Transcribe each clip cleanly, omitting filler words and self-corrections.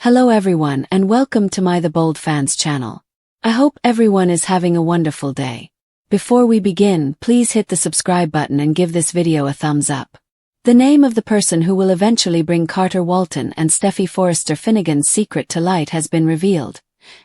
Hello everyone and welcome to my The Bold Fans channel. I hope everyone is having a wonderful day. Before we begin, please hit the subscribe button and give this video a thumbs up. The name of the person who will eventually bring Carter Walton and Steffy Forrester Finnegan's secret to light has been revealed,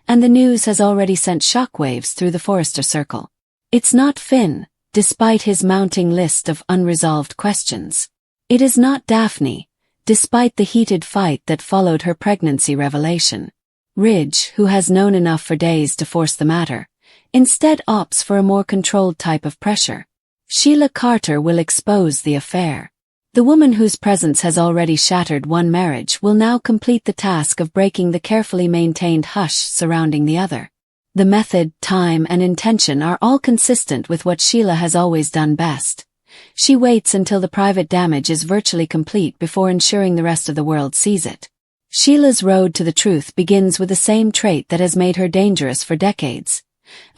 and the news has already sent shockwaves through the Forrester circle. It's not Finn, despite his mounting list of unresolved questions. It is not Daphne, despite the heated fight that followed her pregnancy revelation. Ridge, who has known enough for days to force the matter, instead opts for a more controlled type of pressure. Sheila Carter will expose the affair. The woman whose presence has already shattered one marriage will now complete the task of breaking the carefully maintained hush surrounding the other. The method, time, and intention are all consistent with what Sheila has always done best. She waits until the private damage is virtually complete before ensuring the rest of the world sees it. Sheila's road to the truth begins with the same trait that has made her dangerous for decades: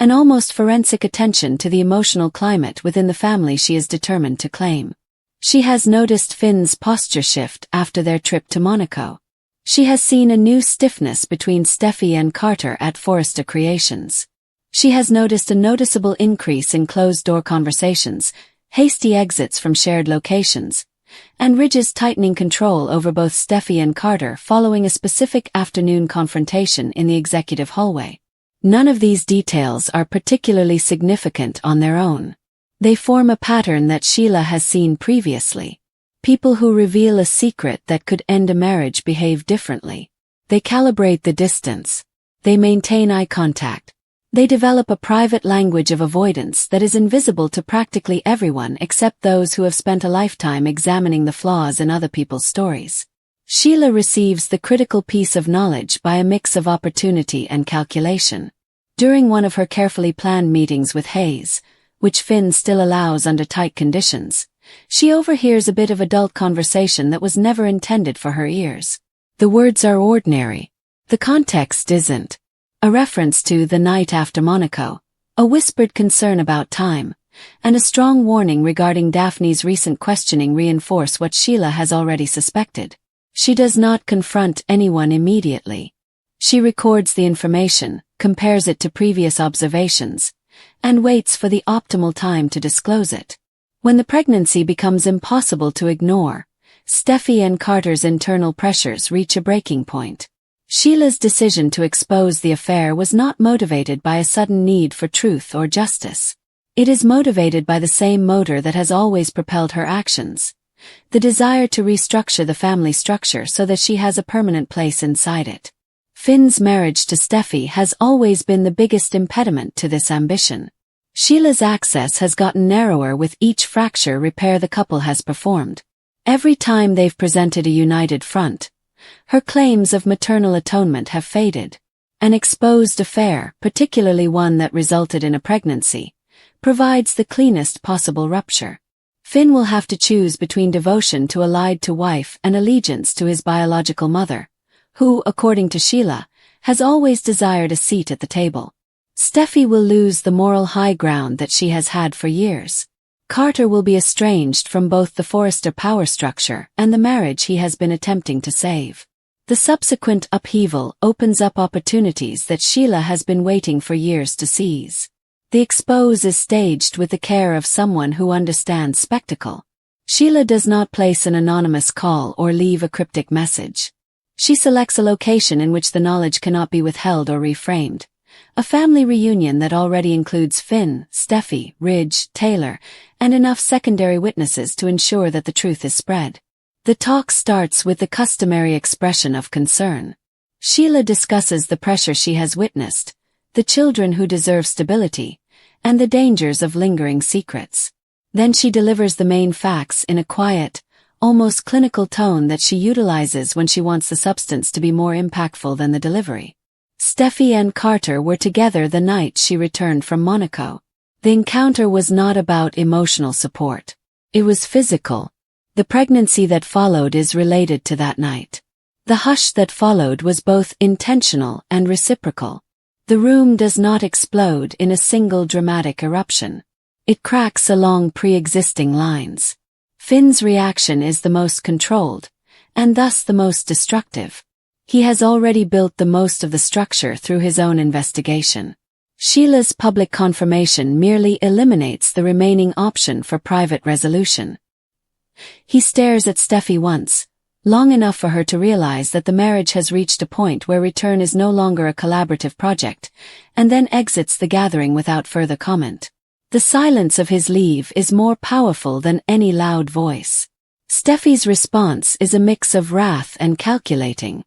an almost forensic attention to the emotional climate within the family she is determined to claim. She has noticed Finn's posture shift after their trip to Monaco. She has seen a new stiffness between Steffy and Carter at Forrester Creations. She has noticed a noticeable increase in closed-door conversations, hasty exits from shared locations, and Ridge's tightening control over both Steffy and Carter following a specific afternoon confrontation in the executive hallway. None of these details are particularly significant on their own. They form a pattern that Sheila has seen previously. People who reveal a secret that could end a marriage behave differently. They calibrate the distance. They maintain eye contact. They develop a private language of avoidance that is invisible to practically everyone except those who have spent a lifetime examining the flaws in other people's stories. Sheila receives the critical piece of knowledge by a mix of opportunity and calculation. During one of her carefully planned meetings with Hayes, which Finn still allows under tight conditions, she overhears a bit of adult conversation that was never intended for her ears. The words are ordinary. The context isn't. A reference to the night after Monaco, a whispered concern about time, and a strong warning regarding Daphne's recent questioning reinforce what Sheila has already suspected. She does not confront anyone immediately. She records the information, compares it to previous observations, and waits for the optimal time to disclose it. When the pregnancy becomes impossible to ignore, Steffy and Carter's internal pressures reach a breaking point. Sheila's decision to expose the affair was not motivated by a sudden need for truth or justice. It is motivated by the same motor that has always propelled her actions: the desire to restructure the family structure so that she has a permanent place inside it. Finn's marriage to Steffy has always been the biggest impediment to this ambition. Sheila's access has gotten narrower with each fracture repair the couple has performed. Every time they've presented a united front, her claims of maternal atonement have faded. An exposed affair, particularly one that resulted in a pregnancy, provides the cleanest possible rupture. Finn will have to choose between devotion to a lied-to wife and allegiance to his biological mother, who, according to Sheila, has always desired a seat at the table. Steffy will lose the moral high ground that she has had for years. Carter will be estranged from both the Forrester power structure and the marriage he has been attempting to save. The subsequent upheaval opens up opportunities that Sheila has been waiting for years to seize. The expose is staged with the care of someone who understands spectacle. Sheila does not place an anonymous call or leave a cryptic message. She selects a location in which the knowledge cannot be withheld or reframed. A family reunion that already includes Finn, Steffy, Ridge, Taylor, and enough secondary witnesses to ensure that the truth is spread. The talk starts with the customary expression of concern. Sheila discusses the pressure she has witnessed, the children who deserve stability, and the dangers of lingering secrets. Then she delivers the main facts in a quiet, almost clinical tone that she utilizes when she wants the substance to be more impactful than the delivery. Steffy and Carter were together the night she returned from Monaco. The encounter was not about emotional support. It was physical. The pregnancy that followed is related to that night. The hush that followed was both intentional and reciprocal. The room does not explode in a single dramatic eruption. It cracks along pre-existing lines. Finn's reaction is the most controlled, and thus the most destructive. He has already built the most of the structure through his own investigation. Sheila's public confirmation merely eliminates the remaining option for private resolution. He stares at Steffy once, long enough for her to realize that the marriage has reached a point where return is no longer a collaborative project, and then exits the gathering without further comment. The silence of his leave is more powerful than any loud voice. Steffy's response is a mix of wrath and calculating.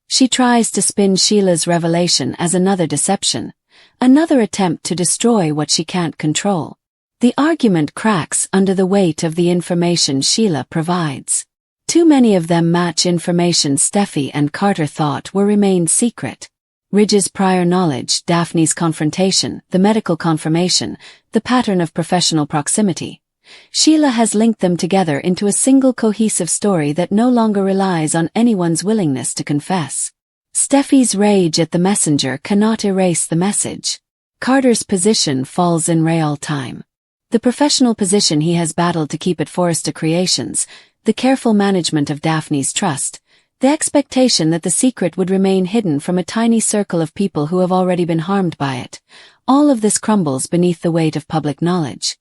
She tries to spin Sheila's revelation as another deception, another attempt to destroy what she can't control. The argument cracks under the weight of the information Sheila provides. Too many of them match information Steffy and Carter thought were remained secret. Ridge's prior knowledge, Daphne's confrontation, the medical confirmation, the pattern of professional proximity. Sheila has linked them together into a single cohesive story that no longer relies on anyone's willingness to confess. Steffy's rage at the messenger cannot erase the message. Carter's position falls in real time. The professional position he has battled to keep at Forrester Creations, the careful management of Daphne's trust, the expectation that the secret would remain hidden from a tiny circle of people who have already been harmed by it, all of this crumbles beneath the weight of public knowledge.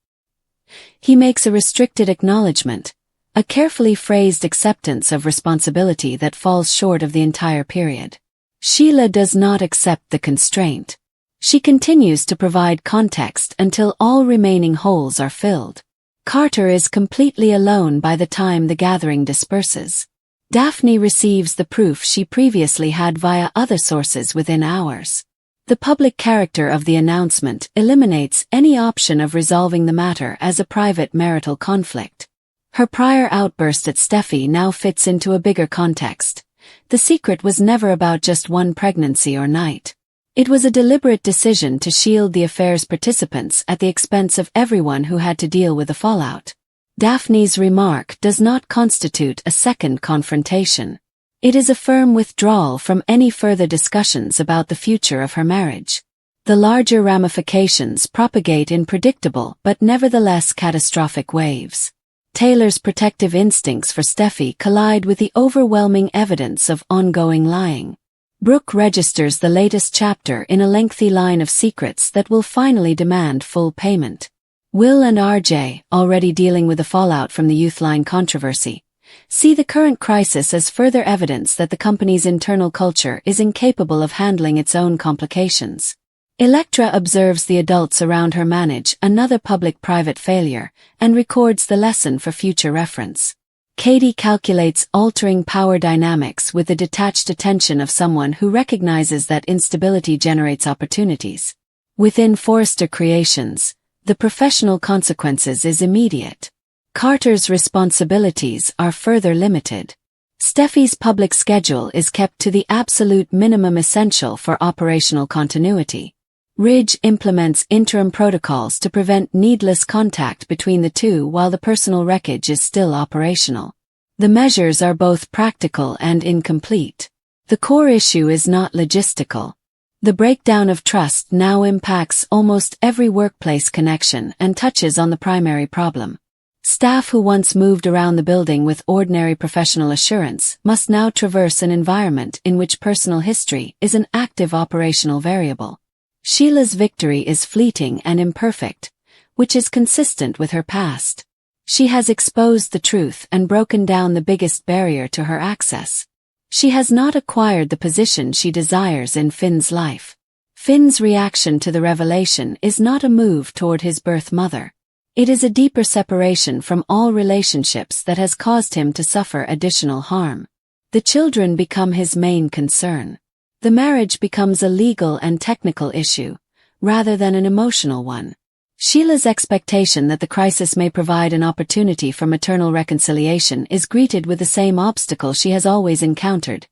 He makes a restricted acknowledgement, a carefully phrased acceptance of responsibility that falls short of the entire period. Sheila does not accept the constraint. She continues to provide context until all remaining holes are filled. Carter is completely alone by the time the gathering disperses. Daphne receives the proof she previously had via other sources within hours. The public character of the announcement eliminates any option of resolving the matter as a private marital conflict. Her prior outburst at Steffy now fits into a bigger context. The secret was never about just one pregnancy or night. It was a deliberate decision to shield the affair's participants at the expense of everyone who had to deal with the fallout. Daphne's remark does not constitute a second confrontation. It is a firm withdrawal from any further discussions about the future of her marriage. The larger ramifications propagate in predictable but nevertheless catastrophic waves. Taylor's protective instincts for Steffy collide with the overwhelming evidence of ongoing lying. Brooke registers the latest chapter in a lengthy line of secrets that will finally demand full payment. Will and RJ, already dealing with the fallout from the Youthline controversy, see the current crisis as further evidence that the company's internal culture is incapable of handling its own complications. Electra observes the adults around her manage another public-private failure and records the lesson for future reference. Katie calculates altering power dynamics with the detached attention of someone who recognizes that instability generates opportunities. Within Forrester Creations, the professional consequences is immediate. Carter's responsibilities are further limited. Steffy's public schedule is kept to the absolute minimum essential for operational continuity. Ridge implements interim protocols to prevent needless contact between the two while the personal wreckage is still operational. The measures are both practical and incomplete. The core issue is not logistical. The breakdown of trust now impacts almost every workplace connection and touches on the primary problem. Staff who once moved around the building with ordinary professional assurance must now traverse an environment in which personal history is an active operational variable. Sheila's victory is fleeting and imperfect, which is consistent with her past. She has exposed the truth and broken down the biggest barrier to her access. She has not acquired the position she desires in Finn's life. Finn's reaction to the revelation is not a move toward his birth mother. It is a deeper separation from all relationships that has caused him to suffer additional harm. The children become his main concern. The marriage becomes a legal and technical issue, rather than an emotional one. Sheila's expectation that the crisis may provide an opportunity for maternal reconciliation is greeted with the same obstacle she has always encountered.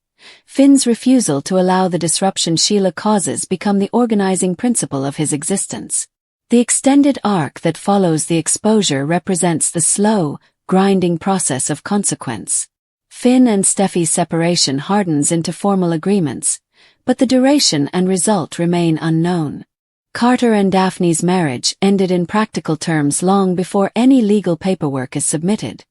Finn's refusal to allow the disruption Sheila causes become the organizing principle of his existence. The extended arc that follows the exposure represents the slow, grinding process of consequence. Finn and Steffy's separation hardens into formal agreements, but the duration and result remain unknown. Carter and Daphne's marriage ended in practical terms long before any legal paperwork is submitted.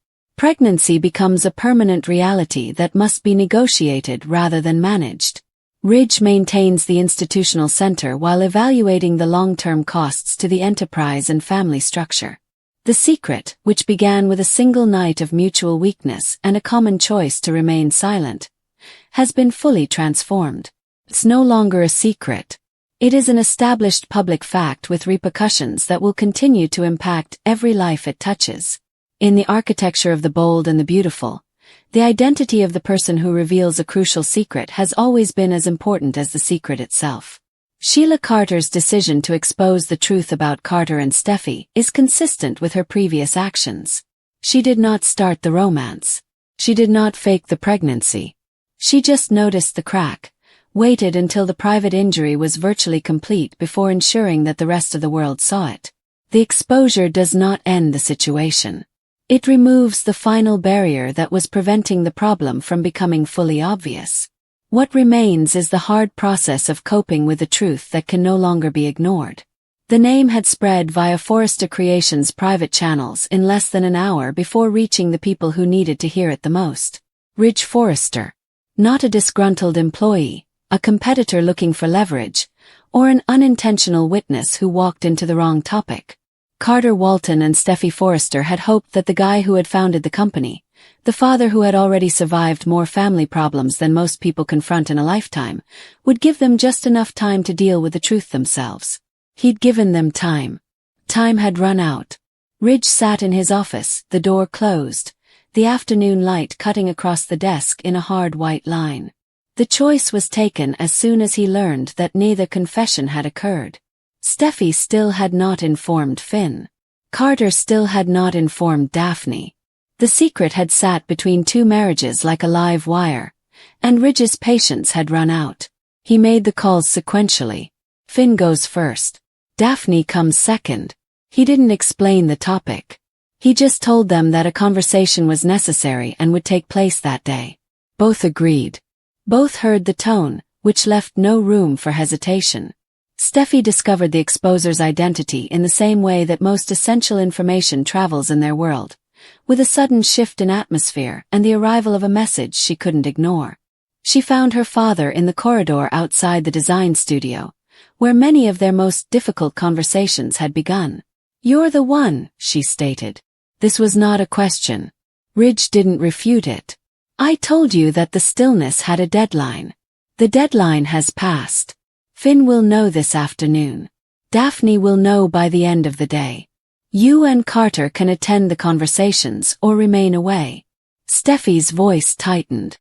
Pregnancy becomes a permanent reality that must be negotiated rather than managed. Ridge maintains the institutional center while evaluating the long-term costs to the enterprise and family structure. The secret, which began with a single night of mutual weakness and a common choice to remain silent, has been fully transformed. It's no longer a secret. It is an established public fact with repercussions that will continue to impact every life it touches. In the architecture of the bold and the beautiful, the identity of the person who reveals a crucial secret has always been as important as the secret itself. Sheila Carter's decision to expose the truth about Carter and Steffy is consistent with her previous actions. She did not start the romance. She did not fake the pregnancy. She just noticed the crack, waited until the private injury was virtually complete before ensuring that the rest of the world saw it. The exposure does not end the situation. It removes the final barrier that was preventing the problem from becoming fully obvious. What remains is the hard process of coping with the truth that can no longer be ignored. The name had spread via Forrester Creations' private channels in less than an hour before reaching the people who needed to hear it the most. Ridge Forrester. Not a disgruntled employee, a competitor looking for leverage, or an unintentional witness who walked into the wrong topic. Carter Walton and Steffy Forrester had hoped that the guy who had founded the company, the father who had already survived more family problems than most people confront in a lifetime, would give them just enough time to deal with the truth themselves. He'd given them time. Time had run out. Ridge sat in his office, the door closed, the afternoon light cutting across the desk in a hard white line. The choice was taken as soon as he learned that neither confession had occurred. Steffy still had not informed Finn. Carter still had not informed Daphne. The secret had sat between two marriages like a live wire, and Ridge's patience had run out. He made the calls sequentially. Finn goes first. Daphne comes second. He didn't explain the topic. He just told them that a conversation was necessary and would take place that day. Both agreed. Both heard the tone, which left no room for hesitation. Steffy discovered the exposer's identity in the same way that most essential information travels in their world, with a sudden shift in atmosphere and the arrival of a message she couldn't ignore. She found her father in the corridor outside the design studio, where many of their most difficult conversations had begun. "You're the one," she stated. This was not a question. Ridge didn't refute it. "I told you that the stillness had a deadline. The deadline has passed. Finn will know this afternoon. Daphne will know by the end of the day. You and Carter can attend the conversations or remain away." Steffy's voice tightened.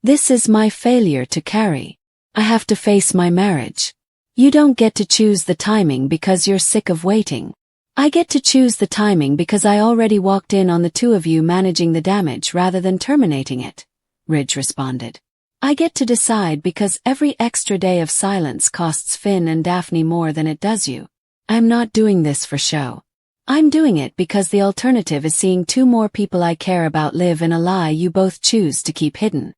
"This is my failure to carry. I have to face my marriage. You don't get to choose the timing because you're sick of waiting. I get to choose the timing because I already walked in on the two of you managing the damage rather than terminating it," Ridge responded. "I get to decide because every extra day of silence costs Finn and Daphne more than it does you. I'm not doing this for show. I'm doing it because the alternative is seeing two more people I care about live in a lie you both choose to keep hidden."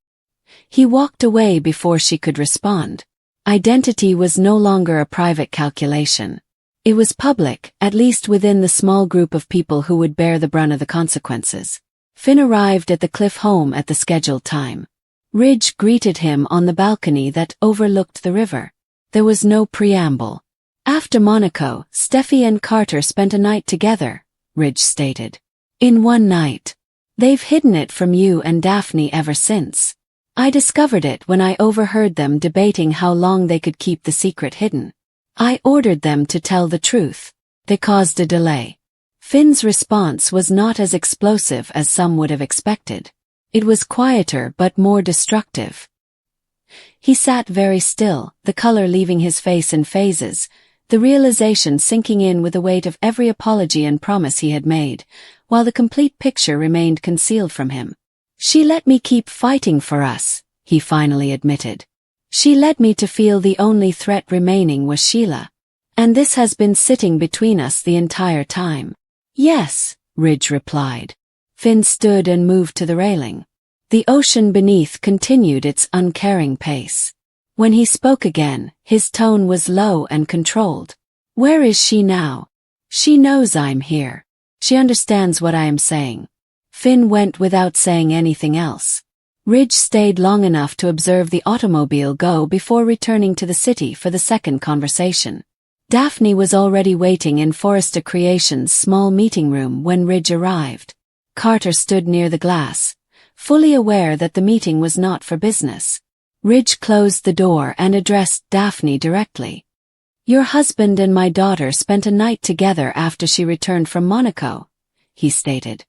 He walked away before she could respond. Identity was no longer a private calculation. It was public, at least within the small group of people who would bear the brunt of the consequences. Finn arrived at the Cliff home at the scheduled time. Ridge greeted him on the balcony that overlooked the river. There was no preamble. "After Monaco, Steffy and Carter spent a night together," Ridge stated. "In one night. They've hidden it from you and Daphne ever since. I discovered it when I overheard them debating how long they could keep the secret hidden. I ordered them to tell the truth. They caused a delay." Finn's response was not as explosive as some would have expected. It was quieter but more destructive. He sat very still, the color leaving his face in phases, the realization sinking in with the weight of every apology and promise he had made, while the complete picture remained concealed from him. "She let me keep fighting for us," he finally admitted. "She led me to feel the only threat remaining was Sheila. And this has been sitting between us the entire time." "Yes," Ridge replied. Finn stood and moved to the railing. The ocean beneath continued its uncaring pace. When he spoke again, his tone was low and controlled. "Where is she now? She knows I'm here. She understands what I am saying." Finn went without saying anything else. Ridge stayed long enough to observe the automobile go before returning to the city for the second conversation. Daphne was already waiting in Forrester Creations' small meeting room when Ridge arrived. Carter stood near the glass, fully aware that the meeting was not for business. Ridge closed the door and addressed Daphne directly. "Your husband and my daughter spent a night together after she returned from Monaco," he stated.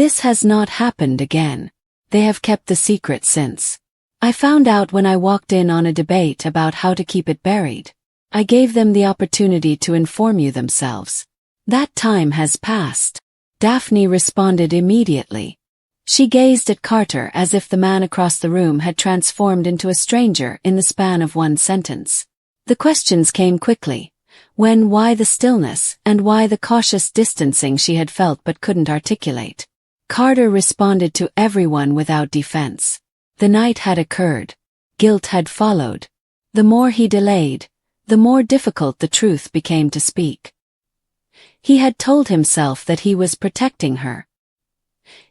"This has not happened again. They have kept the secret since. I found out when I walked in on a debate about how to keep it buried. I gave them the opportunity to inform you themselves. That time has passed." Daphne responded immediately. She gazed at Carter as if the man across the room had transformed into a stranger in the span of one sentence. The questions came quickly. When, why the stillness, and why the cautious distancing she had felt but couldn't articulate. Carter responded to everyone without defense. The night had occurred. Guilt had followed. The more he delayed, the more difficult the truth became to speak. He had told himself that he was protecting her.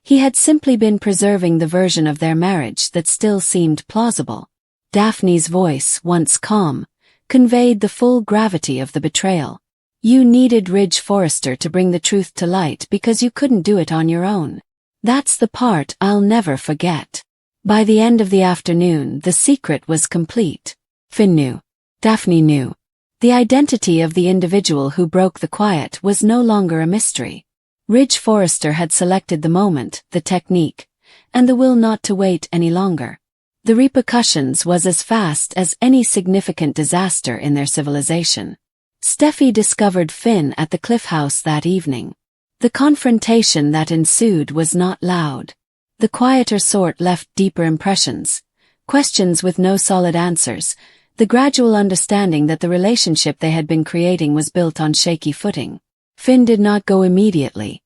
He had simply been preserving the version of their marriage that still seemed plausible. Daphne's voice, once calm, conveyed the full gravity of the betrayal. "You needed Ridge Forrester to bring the truth to light because you couldn't do it on your own. That's the part I'll never forget." By the end of the afternoon, the secret was complete. Finn knew. Daphne knew. The identity of the individual who broke the quiet was no longer a mystery. Ridge Forrester had selected the moment, the technique, and the will not to wait any longer. The repercussions was as fast as any significant disaster in their civilization. Steffy discovered Finn at the Cliff House that evening. The confrontation that ensued was not loud. The quieter sort left deeper impressions, questions with no solid answers, the gradual understanding that the relationship they had been creating was built on shaky footing. Finn did not go immediately.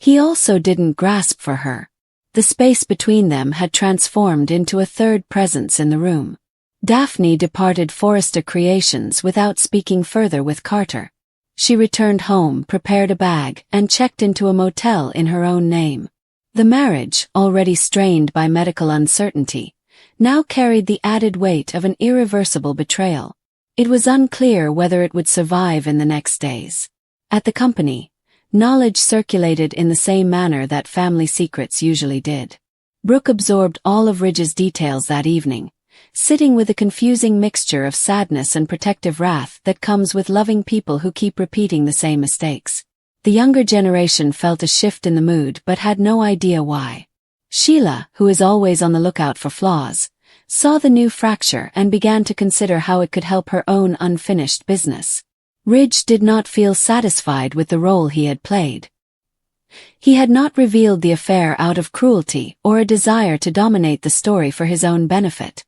He also didn't grasp for her. The space between them had transformed into a third presence in the room. Daphne departed Forrester Creations without speaking further with Carter. She returned home, prepared a bag, and checked into a motel in her own name. The marriage, already strained by medical uncertainty, now carried the added weight of an irreversible betrayal. It was unclear whether it would survive in the next days. At the company, knowledge circulated in the same manner that family secrets usually did. Brooke absorbed all of Ridge's details that evening, sitting with a confusing mixture of sadness and protective wrath that comes with loving people who keep repeating the same mistakes. The younger generation felt a shift in the mood but had no idea why. Sheila, who is always on the lookout for flaws, saw the new fracture and began to consider how it could help her own unfinished business. Ridge did not feel satisfied with the role he had played. He had not revealed the affair out of cruelty or a desire to dominate the story for his own benefit.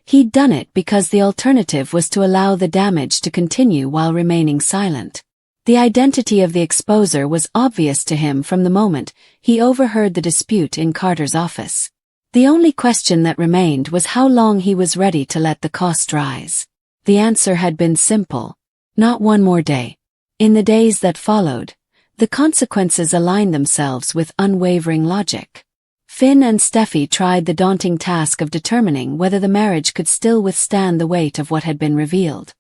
He'd done it because the alternative was to allow the damage to continue while remaining silent. The identity of the exposer was obvious to him from the moment he overheard the dispute in Carter's office. The only question that remained was how long he was ready to let the cost rise. The answer had been simple. Not one more day. In the days that followed, the consequences aligned themselves with unwavering logic. Finn and Steffy tried the daunting task of determining whether the marriage could still withstand the weight of what had been revealed.